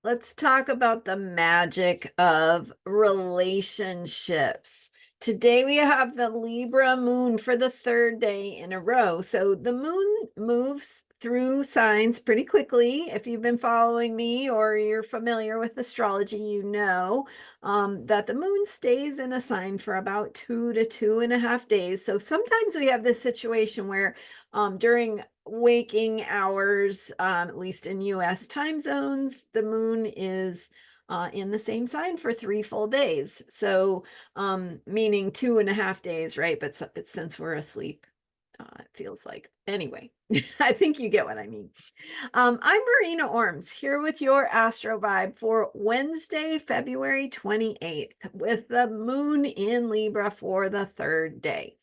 Let's talk about the magic of relationships. Today we have the Libra moon for the third day in a row. So the moon moves through signs pretty quickly. If you've been following me or you're familiar with astrology, you know that the moon stays in a sign for about 2 to 2.5 days. So sometimes we have this situation where during waking hours, at least in US time zones, the moon is in the same sign for 3 full days. So, meaning 2.5 days, right? But since we're asleep, it feels like. Anyway, I think you get what I mean. I'm Marina Orms here with your Astro Vibe for Wednesday, February 28th, with the moon in Libra for the third day.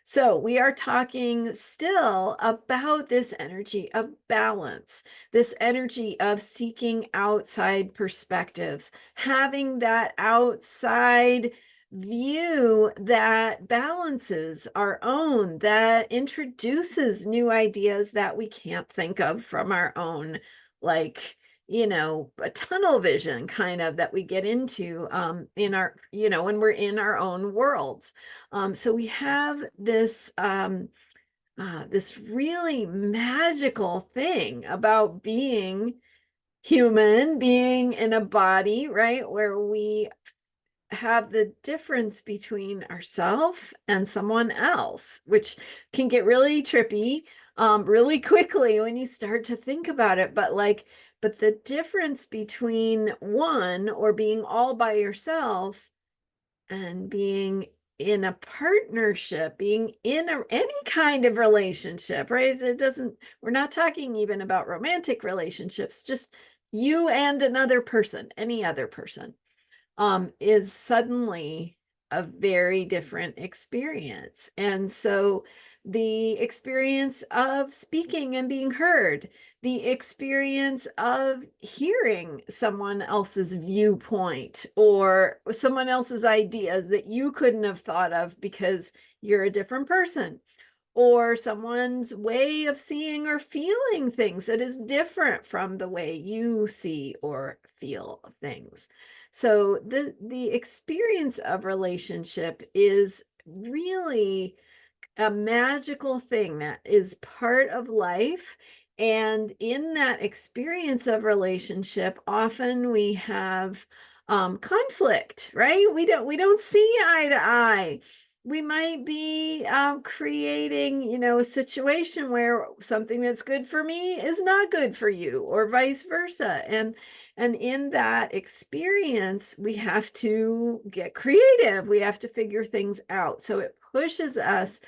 So, we are talking still about this energy of balance, this energy of seeking outside perspectives, having that outside view that balances our own, that introduces new ideas that we can't think of from our own, like, a tunnel vision kind of that we get into in our, when we're in our own worlds. So we have this really magical thing about being human, being in a body, right, where we have the difference between ourselves and someone else, which can get really trippy really quickly when you start to think about it. But the difference between one or being all by yourself and being in a partnership, being in any kind of relationship, right? It doesn't, we're not talking even about romantic relationships, just you and another person, any other person, is suddenly a very different experience. And so the experience of speaking and being heard, the experience of hearing someone else's viewpoint or someone else's ideas that you couldn't have thought of because you're a different person, or someone's way of seeing or feeling things that is different from the way you see or feel things. So the experience of relationship is really a magical thing that is part of life. And in that experience of relationship, often we have conflict, right? We don't see eye to eye. We might be creating, a situation where something that's good for me is not good for you, or vice versa. And in that experience, we have to get creative. We have to figure things out. So it pushes us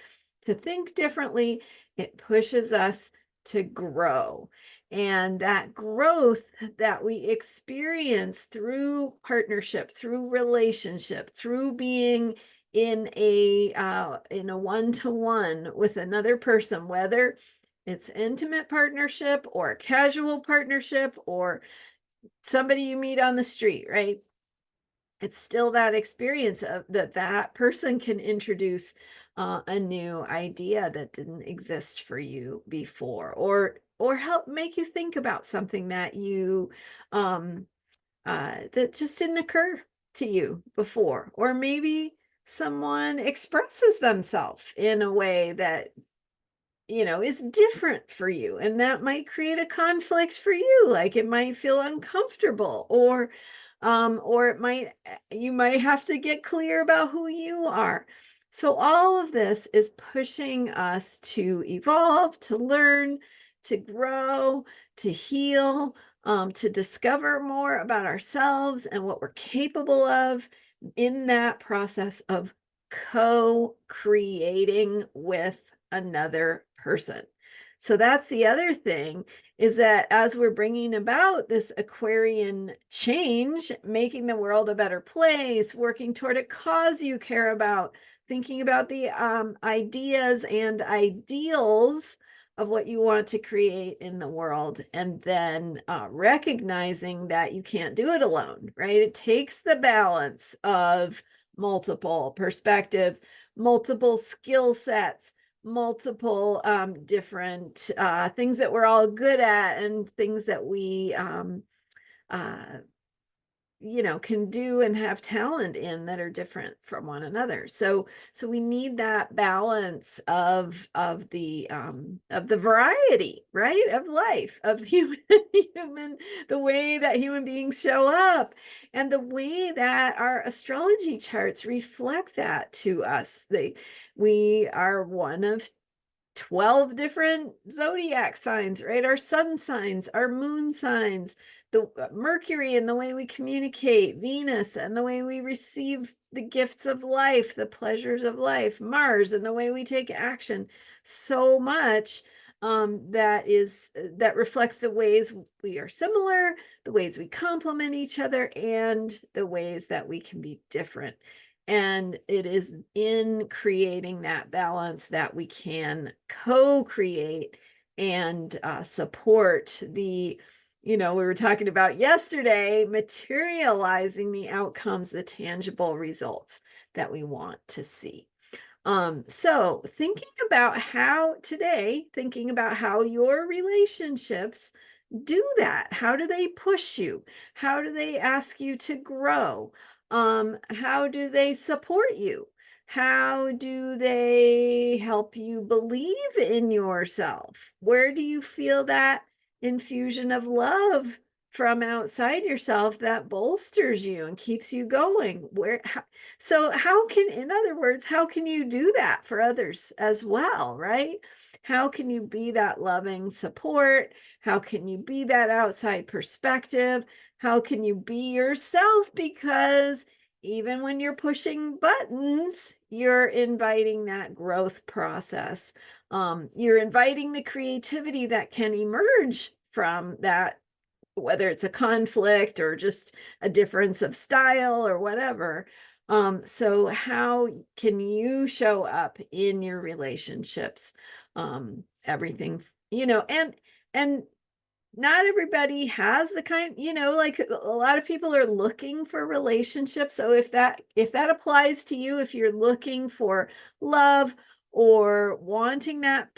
to think differently. It pushes us to grow. And that growth that we experience through partnership, through relationship, through being in a one-to-one with another person, whether it's intimate partnership or casual partnership or somebody you meet on the street, right? It's still that experience of that person can introduce a new idea that didn't exist for you before, or help make you think about something that you that just didn't occur to you before, or maybe someone expresses themselves in a way that is different for you, and that might create a conflict for you, like it might feel uncomfortable, or it might you might have to get clear about who you are. So all of this is pushing us to evolve, to learn, to grow, to heal, to discover more about ourselves and what we're capable of in that process of co-creating with another person. So that's the other thing, is that as we're bringing about this Aquarian change, making the world a better place, working toward a cause you care about, thinking about the ideas and ideals of what you want to create in the world, and then recognizing that you can't do it alone, right? It takes the balance of multiple perspectives, multiple skill sets, multiple different things that we're all good at, and things that we can do and have talent in that are different from one another. So we need that balance of the variety, right, of life, of human, the way that human beings show up, and the way that our astrology charts reflect that to us. We are one of 12 different zodiac signs, right? Our sun signs, our moon signs, the Mercury and the way we communicate, Venus and the way we receive the gifts of life, the pleasures of life, Mars and the way we take action. So much that reflects the ways we are similar, the ways we complement each other, and the ways that we can be different. And it is in creating that balance that we can co-create and support we were talking about yesterday, materializing the outcomes, the tangible results that we want to see. So thinking about how your relationships do that. How do they push you? How do they ask you to grow? How do they support you? How do they help you believe in yourself? Where do you feel that infusion of love from outside yourself that bolsters you and keeps you going? In other words, how can you do that for others as well, right? How can you be that loving support? How can you be that outside perspective? How can you be yourself? Because even when you're pushing buttons, you're inviting that growth process. You're inviting the creativity that can emerge from that, whether it's a conflict or just a difference of style or whatever. So how can you show up in your relationships? Everything, and not everybody has the like a lot of people are looking for relationships. So if that applies to you, if you're looking for love or wanting that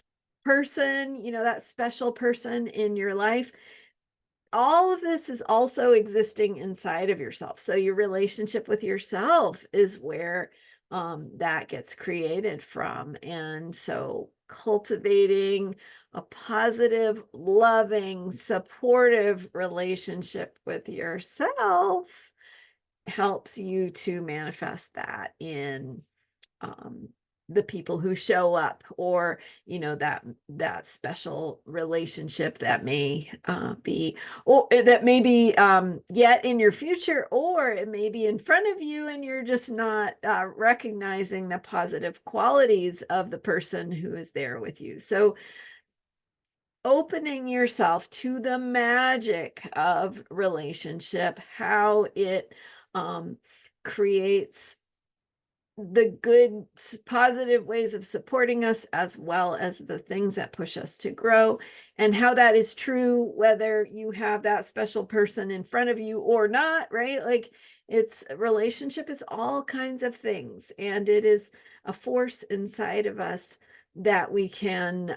person, that special person in your life, all of this is also existing inside of yourself. So your relationship with yourself is where that gets created from. And so cultivating a positive, loving, supportive relationship with yourself helps you to manifest that in um, the people who show up, or that special relationship that may be, or that may be yet in your future, or it may be in front of you and you're just not recognizing the positive qualities of the person who is there with you. So opening yourself to the magic of relationship, how it creates the good, positive ways of supporting us, as well as the things that push us to grow, and how that is true whether you have that special person in front of you or not, right? Like, relationship is all kinds of things, and it is a force inside of us that we can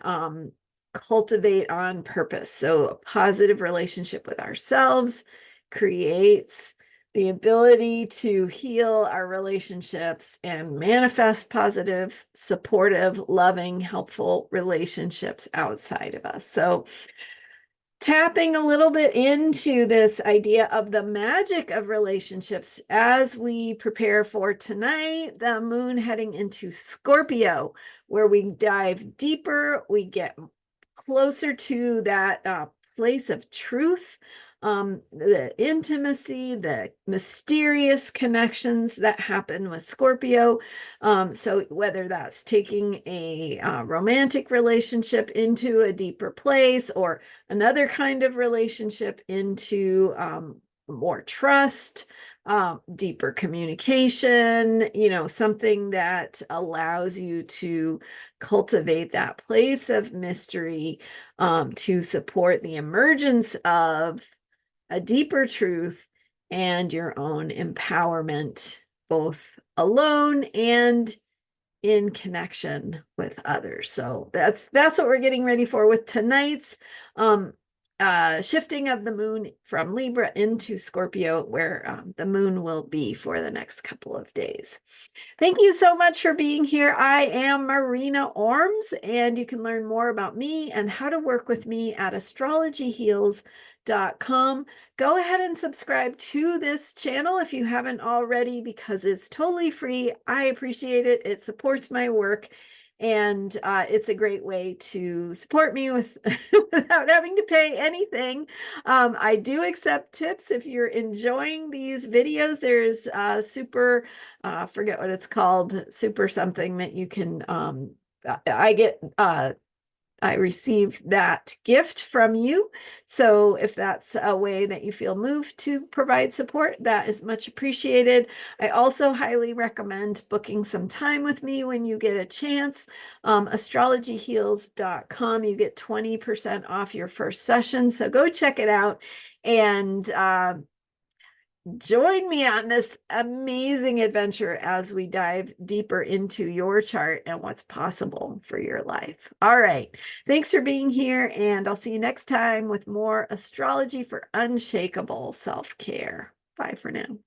cultivate on purpose. So a positive relationship with ourselves creates the ability to heal our relationships and manifest positive, supportive, loving, helpful relationships outside of us. So tapping a little bit into this idea of the magic of relationships as we prepare for tonight, the moon heading into Scorpio, where we dive deeper, we get closer to that place of truth, the intimacy, the mysterious connections that happen with Scorpio. So whether that's taking a romantic relationship into a deeper place, or another kind of relationship into more trust, deeper communication, something that allows you to cultivate that place of mystery, to support the emergence of a deeper truth and your own empowerment, both alone and in connection with others. So that's what we're getting ready for with tonight's shifting of the moon from Libra into Scorpio, where the moon will be for the next couple of days. Thank you so much for being here. I am Marina Orms, and you can learn more about me and how to work with me at astrologyheals.com. Go ahead and subscribe to this channel if you haven't already, because it's totally free. I appreciate it. It supports my work, and it's a great way to support me without having to pay anything. I do accept tips if you're enjoying these videos. There's super forget what it's called, super something that you can I received that gift from you. So if that's a way that you feel moved to provide support, that is much appreciated. I also highly recommend booking some time with me when you get a chance. Astrologyheals.com, you get 20% off your first session. So go check it out and join me on this amazing adventure as we dive deeper into your chart and what's possible for your life. All right. Thanks for being here, and I'll see you next time with more astrology for unshakable self-care. Bye for now.